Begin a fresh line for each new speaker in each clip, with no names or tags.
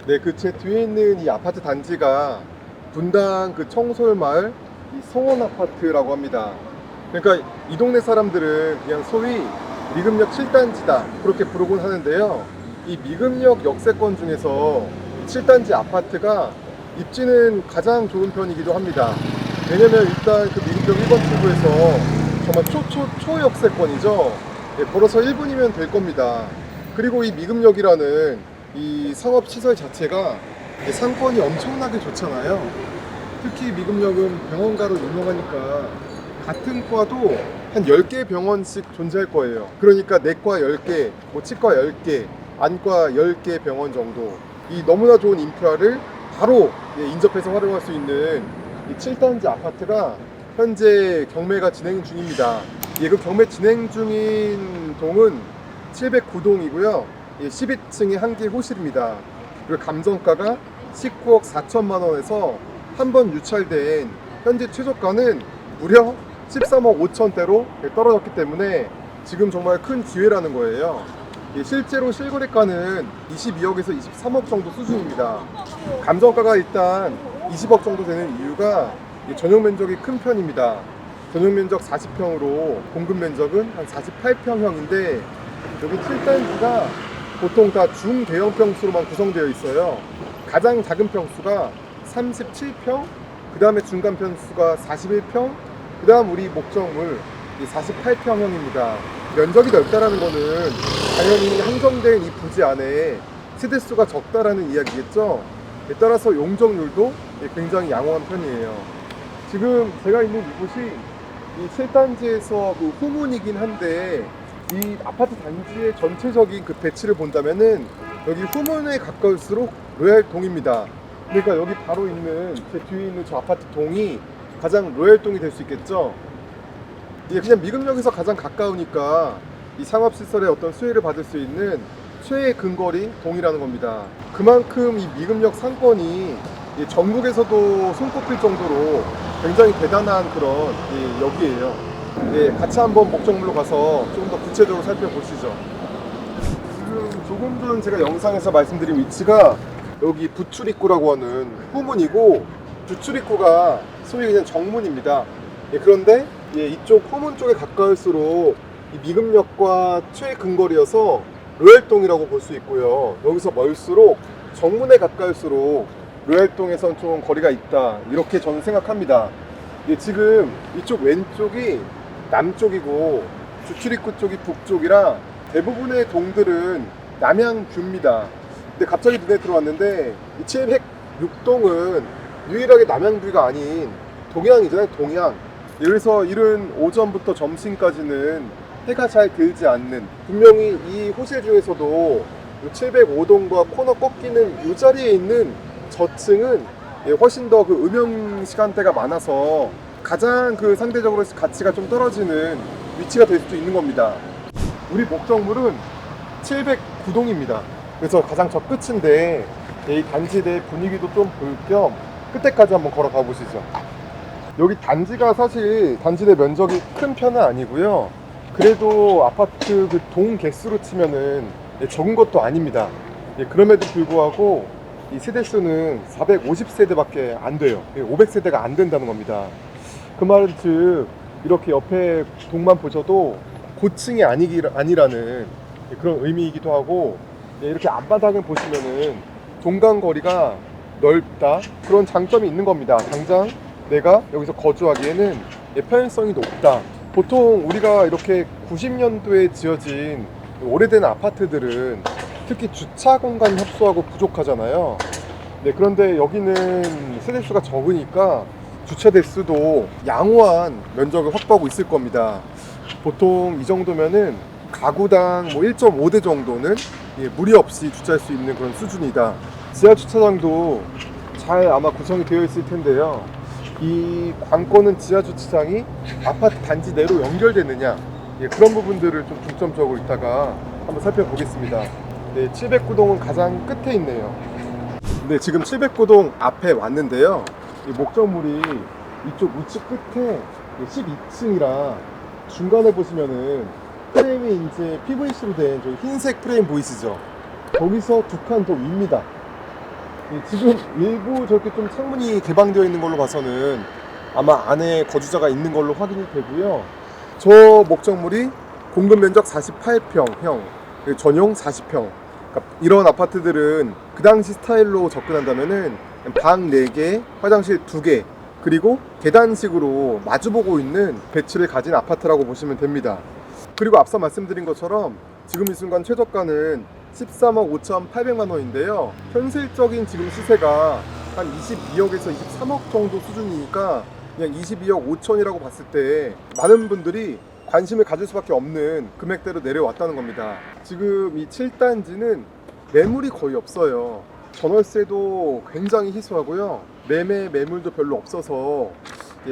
네, 그 제 뒤에 있는 이 아파트 단지가 분당 그 청솔마을 이 성원 아파트라고 합니다. 그러니까 이 동네 사람들은 그냥 소위 미금역 7단지다 그렇게 부르곤 하는데요. 이 미금역 역세권 중에서 7단지 아파트가 입지는 가장 좋은 편이기도 합니다. 왜냐면 일단 그 미금역 1번 출구에서 정말 초역세권이죠. 네, 걸어서 1분이면 될 겁니다. 그리고 이 미금역이라는 이 상업시설 자체가 상권이 엄청나게 좋잖아요. 특히 미금역은 병원가로 유명하니까 같은 과도 한 10개 병원씩 존재할 거예요. 그러니까 내과 10개, 뭐 치과 10개, 안과 10개 병원 정도. 이 너무나 좋은 인프라를 바로 인접해서 활용할 수 있는 이 7단지 아파트가 현재 경매가 진행 중입니다. 그 경매 진행 중인 동은 709동이고요. 12층의 한 개 호실입니다. 그리고 감정가가 19억 4천만 원에서 한 번 유찰된 현재 최저가는 무려 13억 5천대로 떨어졌기 때문에 지금 정말 큰 기회라는 거예요. 실제로 실거래가는 22억에서 23억 정도 수준입니다. 감정가가 일단 20억 정도 되는 이유가 전용 면적이 큰 편입니다. 전용 면적 40평으로 공급 면적은 한 48평형인데 여기 7단지가 보통 다 중대형 평수로만 구성되어 있어요. 가장 작은 평수가 37평, 그 다음에 중간 평수가 41평, 그 다음 우리 목적물 48평형입니다. 면적이 넓다라는 거는 당연히 한정된 이 부지 안에 세대수가 적다라는 이야기겠죠. 따라서 용적률도 굉장히 양호한 편이에요. 지금 제가 있는 이곳이 이 7단지에서 그 후문이긴 한데 이 아파트 단지의 전체적인 그 배치를 본다면은 여기 후문에 가까울수록 로얄동입니다. 그러니까 여기 바로 있는 제 뒤에 있는 저 아파트 동이 가장 로얄동이 될 수 있겠죠. 이게 그냥 미금역에서 가장 가까우니까 이 상업시설의 어떤 수혜를 받을 수 있는 최애 근거리 동이라는 겁니다. 그만큼 이 미금역 상권이 전국에서도 손꼽힐 정도로 굉장히 대단한 그런 역이에요. 같이 한번 목적물로 가서 좀 더 구체적으로 살펴보시죠. 지금 조금 전 제가 영상에서 말씀드린 위치가 여기 부출입구라고 하는 후문이고, 부출입구가 소위 그냥 정문입니다. 그런데 이쪽 후문 쪽에 가까울수록 이 미금역과 최근거리여서 로얄동이라고 볼 수 있고요. 여기서 멀수록 정문에 가까울수록 로얄동에선 좀 거리가 있다, 이렇게 저는 생각합니다. 지금 이쪽 왼쪽이 남쪽이고 주출입구 쪽이 북쪽이라 대부분의 동들은 남향뷰입니다. 근데 갑자기 눈에 들어왔는데 이 706동은 유일하게 남향뷰가 아닌 동향이잖아요, 동향. 그래서 이른 오전부터 점심까지는 해가 잘 들지 않는, 분명히 이 호실 중에서도 705동과 코너 꺾이는 이 자리에 있는 저층은 훨씬 더 그 음영 시간대가 많아서 가장 그 상대적으로 가치가 좀 떨어지는 위치가 될 수도 있는 겁니다. 우리 목적물은 709동입니다. 그래서 가장 저 끝인데 이 단지 내 분위기도 좀 볼 겸 끝에까지 한번 걸어가 보시죠. 여기 단지가 사실 단지 내 면적이 큰 편은 아니고요. 그래도 아파트 그 동 개수로 치면은 적은 것도 아닙니다. 그럼에도 불구하고 이 세대수는 450세대밖에 안 돼요. 500세대가 안 된다는 겁니다. 그 말은 즉 이렇게 옆에 동만 보셔도 고층이 아니라는 그런 의미이기도 하고, 이렇게 앞바닥을 보시면은 동간거리가 넓다, 그런 장점이 있는 겁니다. 당장 내가 여기서 거주하기에는 편의성이 높다. 보통 우리가 이렇게 90년도에 지어진 오래된 아파트들은 특히 주차 공간이 협소하고 부족하잖아요. 그런데 여기는 세대수가 적으니까 주차 대수도 양호한 면적을 확보하고 있을 겁니다. 보통 이 정도면은 가구당 뭐 1.5대 정도는 무리 없이 주차할 수 있는 그런 수준이다. 지하 주차장도 잘 아마 구성이 되어 있을 텐데요. 이 관건은 지하 주차장이 아파트 단지 내로 연결되느냐, 그런 부분들을 좀 중점적으로 이따가 한번 살펴보겠습니다. 709동은 가장 끝에 있네요. 네, 지금 709동 앞에 왔는데요. 이 목적물이 이쪽 우측 끝에 12층이라 중간에 보시면은 프레임이 이제 PVC로 된 저 흰색 프레임 보이시죠? 거기서 두 칸 더 위입니다. 지금 일부 저렇게 좀 창문이 개방되어 있는 걸로 봐서는 아마 안에 거주자가 있는 걸로 확인이 되고요. 저 목적물이 공급 면적 48평형, 전용 40평. 그러니까 이런 아파트들은 그 당시 스타일로 접근한다면은 방 4개, 화장실 2개, 그리고 계단식으로 마주보고 있는 배치를 가진 아파트라고 보시면 됩니다. 그리고 앞서 말씀드린 것처럼 지금 이 순간 최저가는 13억 5,800만 원인데요. 현실적인 지금 시세가 한 22억에서 23억 정도 수준이니까 그냥 22억 5천이라고 봤을 때 많은 분들이 관심을 가질 수밖에 없는 금액대로 내려왔다는 겁니다. 지금 이 7단지는 매물이 거의 없어요. 전월세도 굉장히 희소하고요. 매물도 별로 없어서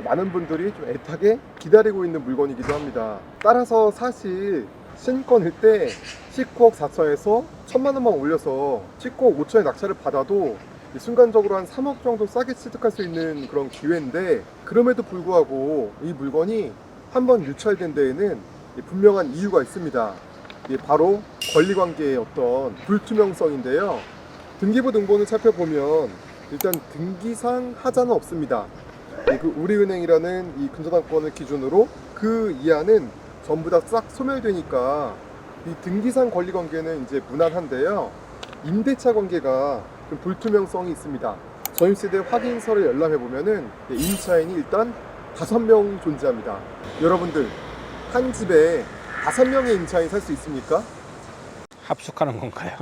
많은 분들이 좀 애타게 기다리고 있는 물건이기도 합니다. 따라서 사실 신권일 때 19억 4천에서 1천만 원만 올려서 19억 5천의 낙찰을 받아도 순간적으로 한 3억 정도 싸게 취득할 수 있는 그런 기회인데, 그럼에도 불구하고 이 물건이 한번 유찰된 데에는 분명한 이유가 있습니다. 바로 권리관계의 어떤 불투명성인데요. 등기부 등본을 살펴보면 일단 등기상 하자는 없습니다. 그 우리은행이라는 이 근저당권을 기준으로 그 이하는 전부 다 싹 소멸되니까 이 등기상 권리관계는 이제 무난한데요. 임대차 관계가 좀 불투명성이 있습니다. 전입세대 확인서를 열람해 보면은 임차인이 일단 5명 존재합니다. 여러분들 한 집에 5명의 임차인 살 수 있습니까?
합숙하는 건가요?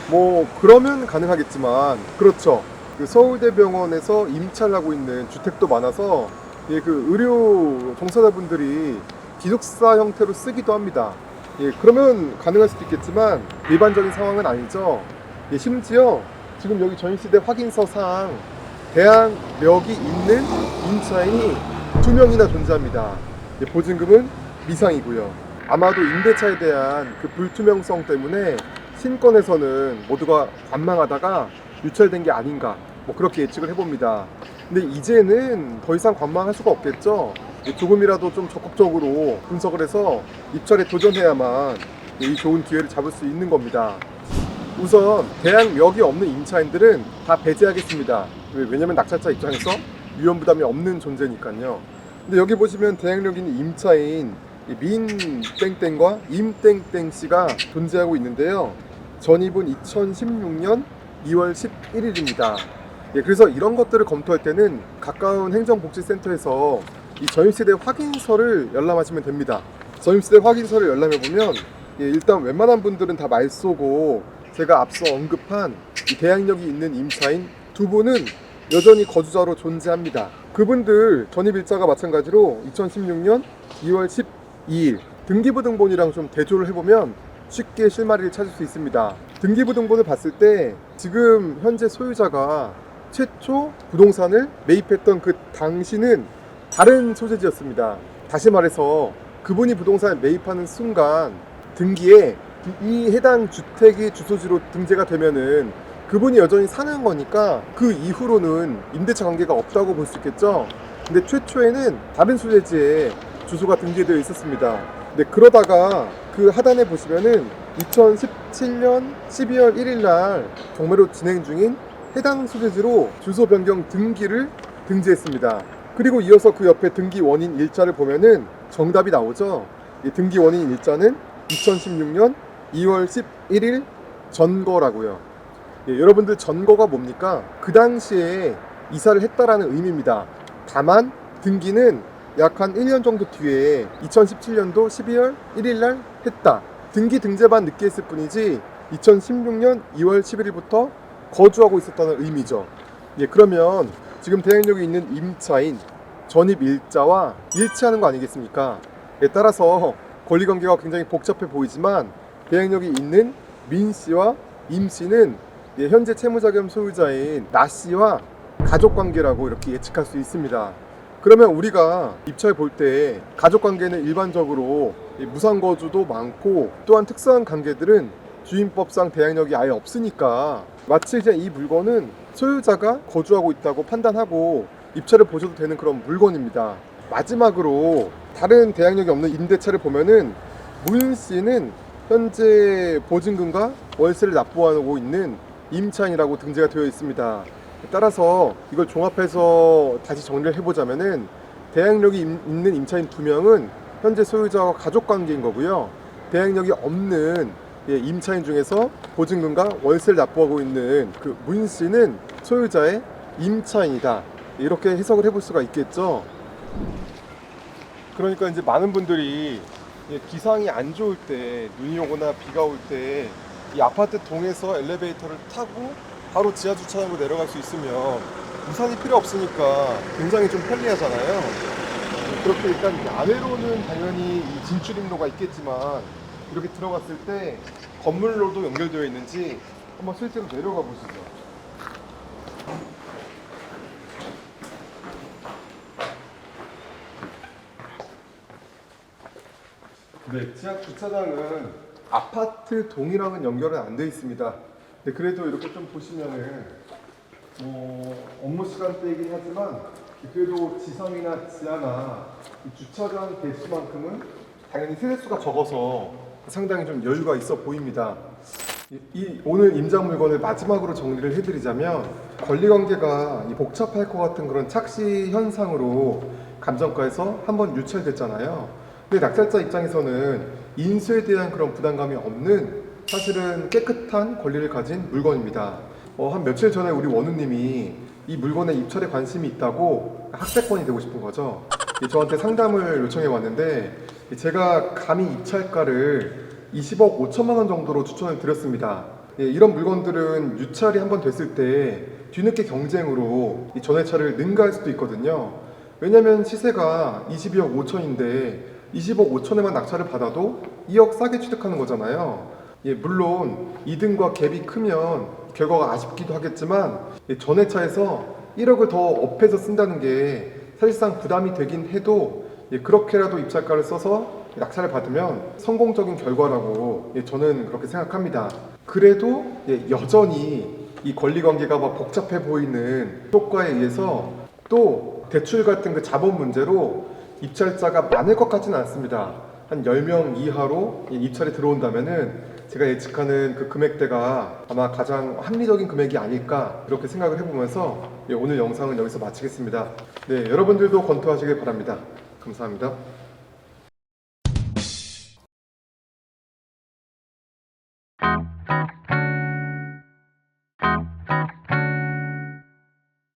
뭐 그러면 가능하겠지만, 그렇죠. 그 서울대병원에서 임차를 하고 있는 주택도 많아서 그 의료 종사자분들이 기숙사 형태로 쓰기도 합니다. 그러면 가능할 수도 있겠지만 일반적인 상황은 아니죠. 심지어 지금 여기 전입세대 확인서상 대항력이 있는 임차인이 2명이나 존재합니다. 보증금은 미상이고요. 아마도 임대차에 대한 그 불투명성 때문에 신권에서는 모두가 관망하다가 유찰된 게 아닌가, 뭐 그렇게 예측을 해봅니다. 근데 이제는 더 이상 관망할 수가 없겠죠. 조금이라도 좀 적극적으로 분석을 해서 입찰에 도전해야만 이 좋은 기회를 잡을 수 있는 겁니다. 우선 대항력이 없는 임차인들은 다 배제하겠습니다. 왜냐면 낙찰자 입장에서 위험 부담이 없는 존재니까요. 근데 여기 보시면 대항력 있는 임차인 민땡땡과 임땡땡씨가 존재하고 있는데요. 전입은 2016년 2월 11일입니다. 그래서 이런 것들을 검토할 때는 가까운 행정복지센터에서 이 전입세대 확인서를 열람하시면 됩니다. 전입세대 확인서를 열람해보면 일단 웬만한 분들은 다 말쏘고, 제가 앞서 언급한 이 대항력이 있는 임차인 2분은 여전히 거주자로 존재합니다. 그분들 전입일자가 마찬가지로 2016년 2월 12일 등기부 등본이랑 좀 대조를 해보면 쉽게 실마리를 찾을 수 있습니다. 등기부 등본을 봤을 때 지금 현재 소유자가 최초 부동산을 매입했던 그 당시는 다른 소재지였습니다. 다시 말해서 그분이 부동산을 매입하는 순간 등기에 이 해당 주택이 주소지로 등재가 되면은 그분이 여전히 사는 거니까 그 이후로는 임대차 관계가 없다고 볼 수 있겠죠. 근데 최초에는 다른 소재지에 주소가 등재되어 있었습니다. 근데 그러다가 그 하단에 보시면은 2017년 12월 1일 날 경매로 진행 중인 해당 소재지로 주소 변경 등기를 등재했습니다. 그리고 이어서 그 옆에 등기 원인 일자를 보면은 정답이 나오죠. 이 등기 원인 일자는 2016년 2월 11일 전거라고요. 여러분들 전거가 뭡니까? 그 당시에 이사를 했다라는 의미입니다. 다만 등기는 약 한 1년 정도 뒤에 2017년도 12월 1일 날 했다. 등기 등재만 늦게 했을 뿐이지 2016년 2월 10일부터 거주하고 있었다는 의미죠. 그러면 지금 대항력이 있는 임차인 전입일자와 일치하는 거 아니겠습니까? 따라서 권리관계가 굉장히 복잡해 보이지만 대항력이 있는 민씨와 임씨는 현재 채무자 겸 소유자인 나씨와 가족관계라고 이렇게 예측할 수 있습니다. 그러면 우리가 입찰 볼 때 가족관계는 일반적으로 무상거주도 많고, 또한 특수한 관계들은 주임법상 대항력이 아예 없으니까 마치 이제 이 물건은 소유자가 거주하고 있다고 판단하고 입찰을 보셔도 되는 그런 물건입니다. 마지막으로 다른 대항력이 없는 임대차를 보면은 문 씨는 현재 보증금과 월세를 납부하고 있는 임차인이라고 등재가 되어 있습니다. 따라서 이걸 종합해서 다시 정리를 해보자면은 대항력이 있는 임차인 2명은 현재 소유자와 가족 관계인 거고요. 대항력이 없는 임차인 중에서 보증금과 월세를 납부하고 있는 그 문 씨는 소유자의 임차인이다. 이렇게 해석을 해볼 수가 있겠죠. 그러니까 이제 많은 분들이 기상이 안 좋을 때, 눈이 오거나 비가 올 때 이 아파트 동에서 엘리베이터를 타고 바로 지하 주차장으로 내려갈 수 있으면 우산이 필요 없으니까 굉장히 좀 편리하잖아요. 그렇게 일단 야외로는 당연히 이 진출입로가 있겠지만 이렇게 들어갔을 때 건물로도 연결되어 있는지 한번 실제로 내려가 보시죠. 네, 지하 주차장은 아파트 동이랑은 연결은 안 돼 있습니다. 네, 그래도 이렇게 좀 보시면은 업무 시간대이긴 하지만 그래도 지상이나 지하나 이 주차장 개수만큼은 당연히 세대수가 적어서 상당히 좀 여유가 있어 보입니다. 오늘 임장 물건을 마지막으로 정리를 해드리자면 권리관계가 복잡할 것 같은 그런 착시 현상으로 감정가에서 한번 유찰됐잖아요. 근데 낙찰자 입장에서는 인수에 대한 그런 부담감이 없는 사실은 깨끗한 권리를 가진 물건입니다. 한 며칠 전에 우리 원우님이 이 물건에 입찰에 관심이 있다고 학세권이 되고 싶은 거죠. 저한테 상담을 요청해 왔는데 제가 감히 입찰가를 20억 5천만 원 정도로 추천을 드렸습니다. 이런 물건들은 유찰이 한번 됐을 때 뒤늦게 경쟁으로 이 전회차를 능가할 수도 있거든요. 왜냐면 시세가 22억 5천인데 20억 5천에만 낙찰을 받아도 2억 싸게 취득하는 거잖아요. 물론 2등과 갭이 크면 결과가 아쉽기도 하겠지만 전회차에서 1억을 더 업해서 쓴다는 게 사실상 부담이 되긴 해도 그렇게라도 입찰가를 써서 낙찰을 받으면 성공적인 결과라고 저는 그렇게 생각합니다. 그래도 여전히 이 권리관계가 막 복잡해 보이는 효과에 의해서 또 대출 같은 그 자본 문제로 입찰자가 많을 것 같지는 않습니다. 한 10명 이하로 입찰이 들어온다면은 제가 예측하는 그 금액대가 아마 가장 합리적인 금액이 아닐까 그렇게 생각을 해보면서 오늘 영상은 여기서 마치겠습니다. 네, 여러분들도 검토하시길 바랍니다. 감사합니다.